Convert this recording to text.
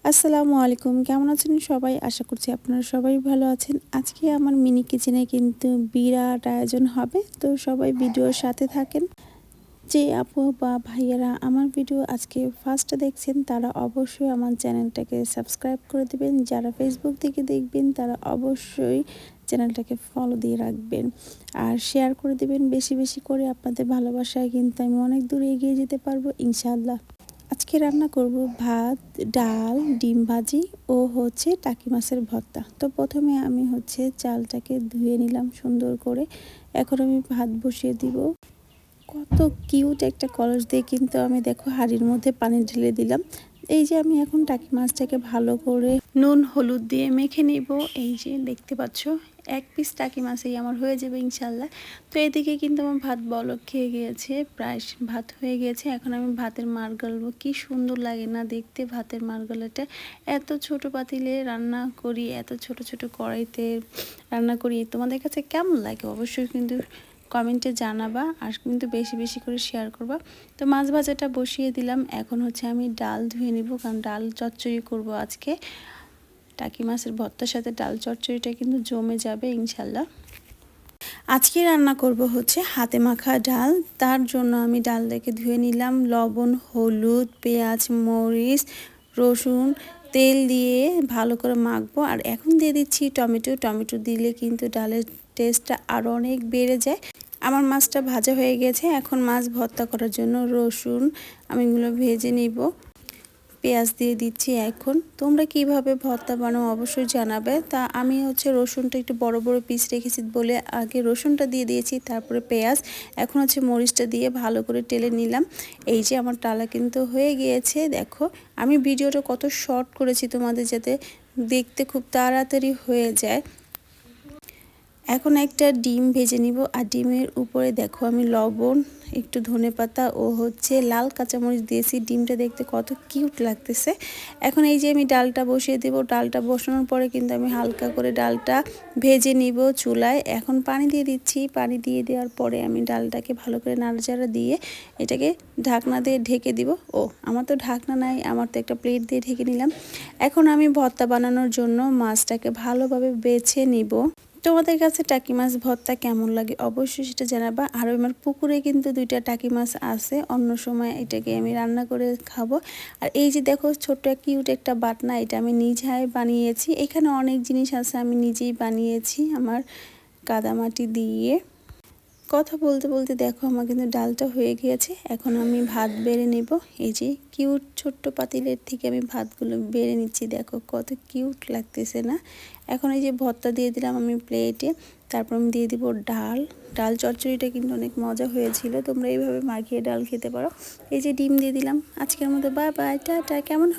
আসসালামু আলাইকুম, কেমন আছেন সবাই? আশা করছি আপনারা সবাই ভালো আছেন। আজকে আমার মিনি কিচেনে কিন্তু বিরাট আয়োজন হবে, তো সবাই ভিডিওর সাথে থাকেন। যে আপু বা ভাইয়ারা আমার ভিডিও আজকে ফার্স্ট দেখছেন তারা অবশ্যই আমার চ্যানেলটাকে সাবস্ক্রাইব করে দেবেন। যারা ফেসবুক থেকে দেখবেন তারা অবশ্যই চ্যানেলটাকে ফলো দিয়ে রাখবেন আর শেয়ার করে দেবেন বেশি বেশি করে। আপনাদের ভালোবাসায় কিন্তু আমি অনেক দূর এগিয়ে যেতে পারবো ইনশাআল্লাহ। আজকে রান্না করব ভাত, ডাল, ডিম ভাজি ও টাকি মাছের ভর্তা। তো প্রথমে আমি চালটাকে ধুয়ে নিলাম সুন্দর করে। এখন আমি ভাত বসিয়ে দিব। কত কিউট একটা কলস দিয়ে কিন্তু আমি দেখো হাঁড়ির মধ্যে পানি ঢেলে দিলাম। এই যে আমি এখন টাকি মাছটাকে ভালো করে নুন হলুদ দিয়ে মেখে নিব। এই যে দেখতে পাচ্ছ, এক পিস টাকি মাছেই আমার হয়ে যাবে ইনশাল্লাহ। তো এদিকে কিন্তু আমার ভাত বলক খেয়ে গিয়েছে, প্রায় ভাত হয়ে গিয়েছে। এখন আমি ভাতের মার গালবো। কি সুন্দর লাগে না দেখতে ভাতের মার গালাটা। এত ছোট পাতিলে রান্না করি, এত ছোট ছোট কড়াইতে রান্না করি। তোমাদের কাছে কেমন লাগে অবশ্যই কিন্তু কমেন্টে জানাবা, আর কিন্তু বেশি বেশি করে শেয়ার করবা। তো মাছ ভাজাটা বসিয়ে দিলাম। এখন আমি ডাল ধুয়ে নিব, কারণ ডাল চচ্চড়ি করব আজকে। টাকি মাছের ভর্তার সাথে ডাল চচ্চড়িটা কিন্তু জমে যাবে ইনশাল্লাহ। আজকে রান্না করব হাতে মাখা ডাল। তার জন্য আমি ডালটাকে ধুয়ে নিলাম। লবণ, হলুদ, পেঁয়াজ, মরিচ, রসুন, তেল দিয়ে ভালো করে মাখবো। আর এখন দিয়ে দিচ্ছি টমেটো। টমেটো দিলে কিন্তু ডালের টেস্টটা আরও অনেক বেড়ে যায়। আমার মাছটা ভাজা হয়ে গেছে। এখন মাছ ভর্তা করার জন্য রসুন আমি এগুলো ভেজে নিব। পেঁয়াজ দিয়ে দিচ্ছি। এখন তোমরা কিভাবে ভর্তা বানাও অবশ্যই জানাবে। তা আমি রসুনটা একটু বড় বড় পিস রেখেছি বলে আগে রসুনটা দিয়ে দিয়েছি, তারপরে পেঁয়াজ। এখন মরিচটা দিয়ে ভালো করে টেলে নিলাম। এই যে আমার টালা কিন্তু হয়ে গিয়েছে। দেখো আমি ভিডিওটা কত শর্ট করেছি তোমাদের, যাতে দেখতে খুব তাড়াতাড়ি হয়ে যায়। এখন একটা ডিম ভেজে নিব, আর ডিমের উপরে দেখো আমি লবণ, একটু ধনেপাতা ও লাল কাঁচামরিচ দিয়েছি। ডিমটা দেখতে কত কিউট লাগতেছে। এখন এই যে আমি ডালটা বসিয়ে দেব। ডালটা বসানোর পরে কিন্তু আমি হালকা করে ডালটা ভেজে নিব চুলায়। এখন পানি দিয়ে দিচ্ছি। পানি দিয়ে দেওয়ার পরে আমি ডালটাকে ভালো করে নাড়াচাড়া দিয়ে এটাকে ঢাকনা দিয়ে ঢেকে দিব। ও আমার তো ঢাকনা নাই, আমার তো একটা প্লেট দিয়ে ঢেকে নিলাম। এখন আমি ভর্তা বানানোর জন্য মাছটাকে ভালোভাবে বেছে নিব। তোমাদের কাছে টাকি মাছ ভর্তা কেমন লাগে অবশ্যই সেটা জানাবা। আর আমার পুকুরে কিন্তু 2টা টাকি মাছ আছে, অন্য সময় এটাকে আমি রান্না করে খাবো। আর এই যে দেখো ছোট্ট কিউট একটা বাটনা, এটা আমি নিজেই বানিয়েছি। এখানে অনেক জিনিস আছে আমি নিজেই বানিয়েছি আমার কাদামাটি দিয়ে। কথা বলতে বলতে দেখো আমার কিন্তু ডালটা হয়ে গিয়েছে। এখন আমি ভাত বেড়ে নেব। এই যে কিউট ছোট্ট পাতিলের থেকে আমি ভাতগুলো বেড়ে নিচ্ছি। দেখো কত কিউট লাগতেছে না। এখন এই যে ভর্তা দিয়ে দিলাম আমি প্লেটে। তারপর আমি দিয়ে দিব ডাল। ডাল চচ্চড়িটা কিন্তু অনেক মজা হয়েছিল, তোমরা এইভাবে মাখিয়ে ডাল খেতে পারো। এই যে ডিম দিয়ে দিলাম। আজকের মতো বাই বাই, টাটা। কেমন